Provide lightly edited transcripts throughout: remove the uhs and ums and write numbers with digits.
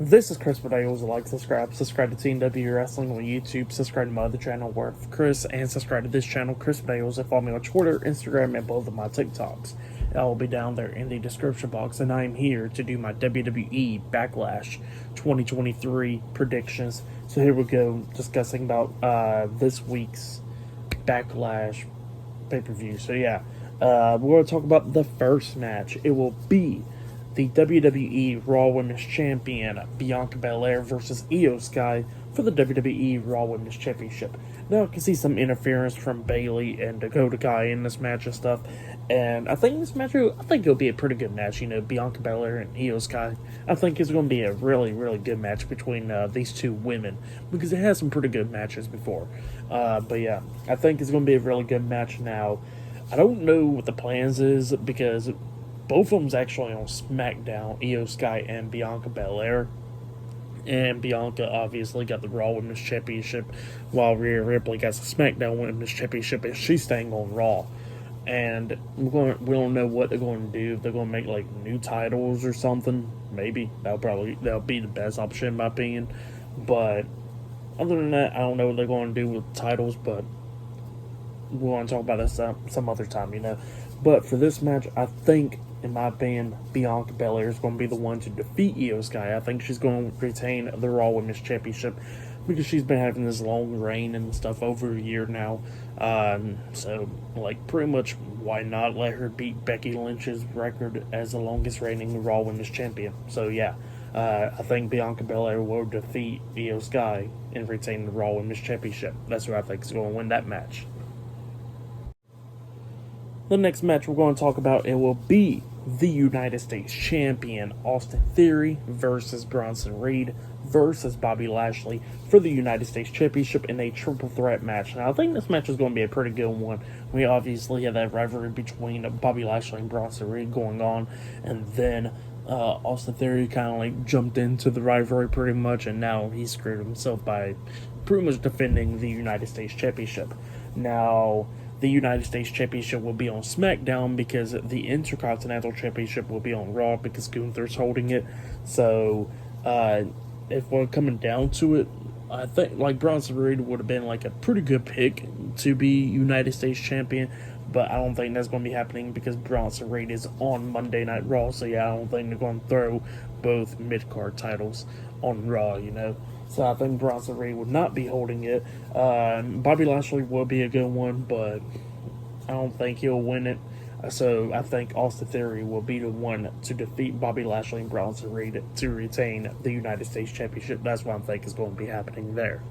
This is Chris Bedales. Like, subscribe to TNW Wrestling on YouTube, subscribe to my other channel, Worth Chris, and subscribe to this channel, Chris Bedales, and follow me on Twitter, Instagram, and both of my TikToks. I will be down there in the description box, and I am here to do my WWE Backlash 2023 predictions. So here we go, discussing about this week's Backlash pay-per-view. So yeah, we're going to talk about the first match. It will be the WWE Raw Women's Champion Bianca Belair versus Io Sky for the WWE Raw Women's Championship. Now I can see some interference from Bayley and Dakota Kai in this match and stuff, and I think it'll be a pretty good match. You know, Bianca Belair and Io Sky. I think it's going to be a really, really good match between these two women because it has some pretty good matches before. But yeah, I think it's going to be a really good match. Now, I don't know what the plans is because both of them's actually on SmackDown, Io Sky and Bianca Belair. And Bianca obviously got the Raw Women's Championship, while Rhea Ripley got the SmackDown Women's Championship, and she's staying on Raw. And we don't know what they're going to do. If they're going to make like new titles or something, maybe that'll be the best option in my opinion. But other than that, I don't know what they're going to do with titles. But we'll want to talk about that some other time, you know. But for this match, I think, in my opinion, Bianca Belair is going to be the one to defeat Io Sky. I think she's going to retain the Raw Women's Championship because she's been having this long reign and stuff over a year now. So, like, pretty much, why not let her beat Becky Lynch's record as the longest reigning Raw Women's Champion? So, yeah, I think Bianca Belair will defeat Io Sky and retain the Raw Women's Championship. That's who I think is going to win that match. The next match we're going to talk about, it will be the United States Champion Austin Theory versus Bronson Reed versus Bobby Lashley for the United States Championship in a triple threat match. Now, I think this match is going to be a pretty good one. We obviously have that rivalry between Bobby Lashley and Bronson Reed going on, and then Austin Theory kind of like jumped into the rivalry pretty much, and now he screwed himself by pretty much defending the United States Championship. Now, the United States Championship will be on SmackDown because the Intercontinental Championship will be on Raw because Gunther's holding it. So, if we're coming down to it, I think like Bronson Reed would have been like a pretty good pick to be United States Champion, but I don't think that's going to be happening because Bronson Reed is on Monday Night Raw. So yeah, I don't think they're going to throw both mid-card titles on Raw, you know. So I think Bronson Reed would not be holding it. Bobby Lashley will be a good one, but I don't think he'll win it. So I think Austin Theory will be the one to defeat Bobby Lashley and Bronson Reed to retain the United States Championship. That's what I think is going to be happening there.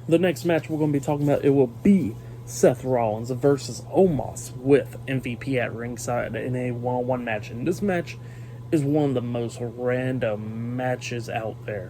The next match we're going to be talking about, it will be Seth Rollins versus Omos with MVP at ringside in a one-on-one match. And this match is one of the most random matches out there.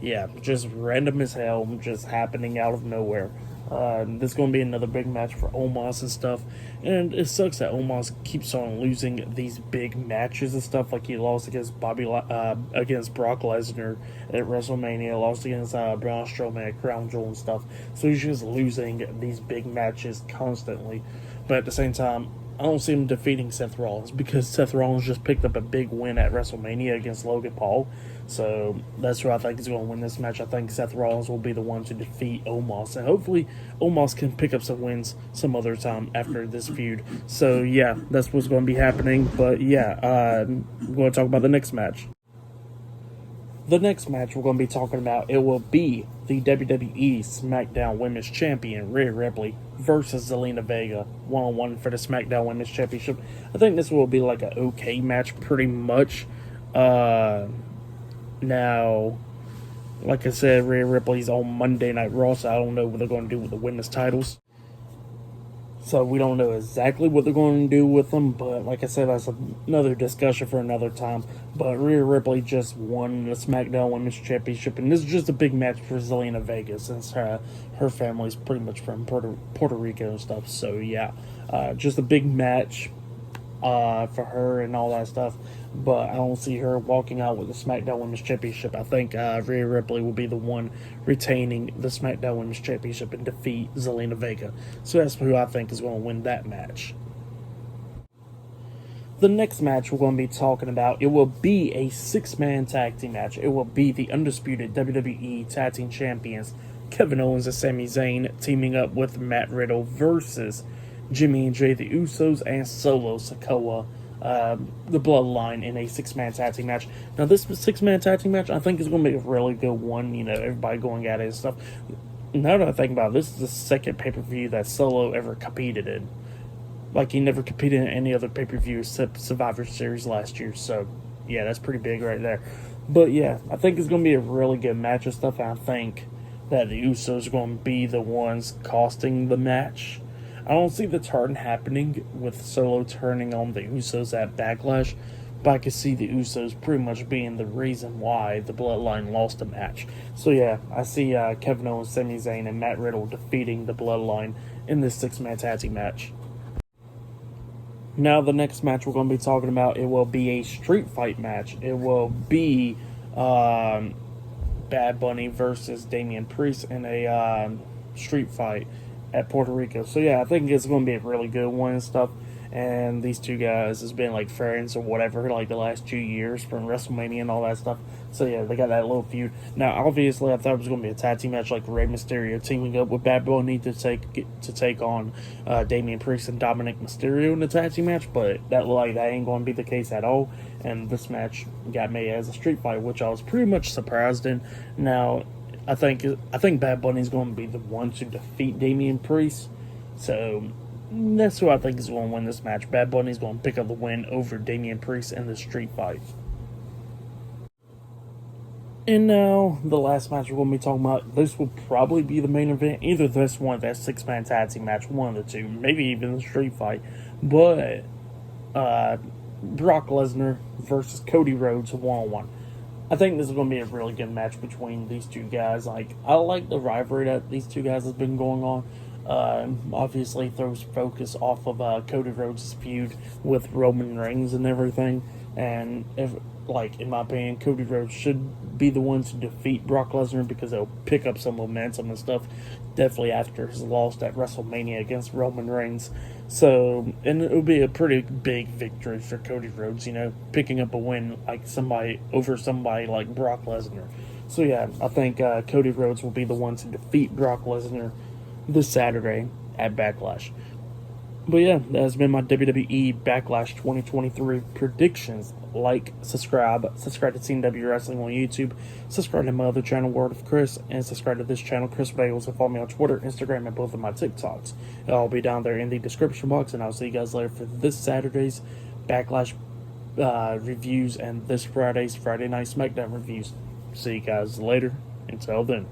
Yeah, just random as hell, just happening out of nowhere. This is going to be another big match for Omos and stuff. And it sucks that Omos keeps on losing these big matches and stuff. Like he lost against against Brock Lesnar at WrestleMania, lost against Braun Strowman at Crown Jewel and stuff. So he's just losing these big matches constantly. But at the same time, I don't see him defeating Seth Rollins because Seth Rollins just picked up a big win at WrestleMania against Logan Paul. So that's who I think is going to win this match. I think Seth Rollins will be the one to defeat Omos. And hopefully Omos can pick up some wins some other time after this feud. So yeah, that's what's going to be happening. But yeah, we're going to talk about the next match. The next match we're going to be talking about, it will be the WWE SmackDown Women's Champion Rhea Ripley versus Zelina Vega one-on-one for the SmackDown Women's Championship. I think this will be like an okay match pretty much. Now, like I said, Rhea Ripley's on Monday Night Raw, so I don't know what they're going to do with the women's titles. So we don't know exactly what they're going to do with them, but like I said, that's another discussion for another time. But Rhea Ripley just won the SmackDown Women's Championship, and this is just a big match for Zelina Vega since her family's pretty much from Puerto Rico and stuff. So yeah, just a big match for her and all that stuff. But I don't see her walking out with the SmackDown Women's Championship. I think Rhea Ripley will be the one retaining the SmackDown Women's Championship and defeat Zelina Vega. So that's who I think is going to win that match. The next match we're going to be talking about, it will be a 6-man tag team match. It will be the undisputed WWE Tag Team Champions, Kevin Owens and Sami Zayn, teaming up with Matt Riddle versus Jimmy and Jay the Usos and Solo Sikoa, the Bloodline, in a 6-man tag team match. Now, this 6-man tag team match, I think, is going to be a really good one. You know, everybody going at it and stuff. Now that I think about it, this is the second pay-per-view that Solo ever competed in. Like, he never competed in any other pay-per-view except Survivor Series last year. So, yeah, that's pretty big right there. But, yeah, I think it's going to be a really good match and stuff. And I think that the Usos are going to be the ones costing the match. I don't see the turn happening with Solo turning on the Usos at Backlash, but I can see the Usos pretty much being the reason why the Bloodline lost the match. So yeah, I see Kevin Owens, Sami Zayn, and Matt Riddle defeating the Bloodline in this 6-man tag team match. Now the next match we're going to be talking about, it will be a street fight match. It will be Bad Bunny versus Damian Priest in a street fight at Puerto Rico. So yeah, I think it's going to be a really good one and stuff. And these two guys has been like friends or whatever like the last 2 years from WrestleMania and all that stuff. So yeah, they got that little feud. Now obviously I thought it was going to be a tag team match like Rey Mysterio teaming up with Bad Bunny to take on Damian Priest and Dominic Mysterio in the tag team match, but that ain't going to be the case at all. And this match got made as a street fight, which I was pretty much surprised in. Now I think Bad Bunny's going to be the one to defeat Damian Priest. So that's who I think is going to win this match. Bad Bunny's going to pick up the win over Damian Priest in the street fight. And now, the last match we're going to be talking about, this will probably be the main event. Either this one, that 6-man tag team match, one of the two, maybe even the street fight. But, Brock Lesnar versus Cody Rhodes, 1-on-1. I think this is going to be a really good match between these two guys. Like, I like the rivalry that these two guys have been going on. Obviously throws focus off of Cody Rhodes' feud with Roman Reigns and everything. And if, like, in my opinion, Cody Rhodes should be the one to defeat Brock Lesnar because it'll pick up some momentum and stuff. Definitely after his loss at WrestleMania against Roman Reigns. So, and it would be a pretty big victory for Cody Rhodes, you know, picking up a win like somebody like Brock Lesnar. So yeah, I think Cody Rhodes will be the one to defeat Brock Lesnar this Saturday at Backlash. But yeah, that has been my WWE Backlash 2023 predictions. Like, subscribe to Team W Wrestling on YouTube, subscribe to my other channel, Word of Chris, and subscribe to this channel, Chris Bales, and follow me on Twitter, Instagram, and both of my TikToks. It'll all be down there in the description box, and I'll see you guys later for this Saturday's Backlash reviews and this Friday's Friday Night SmackDown reviews. See you guys later. Until then.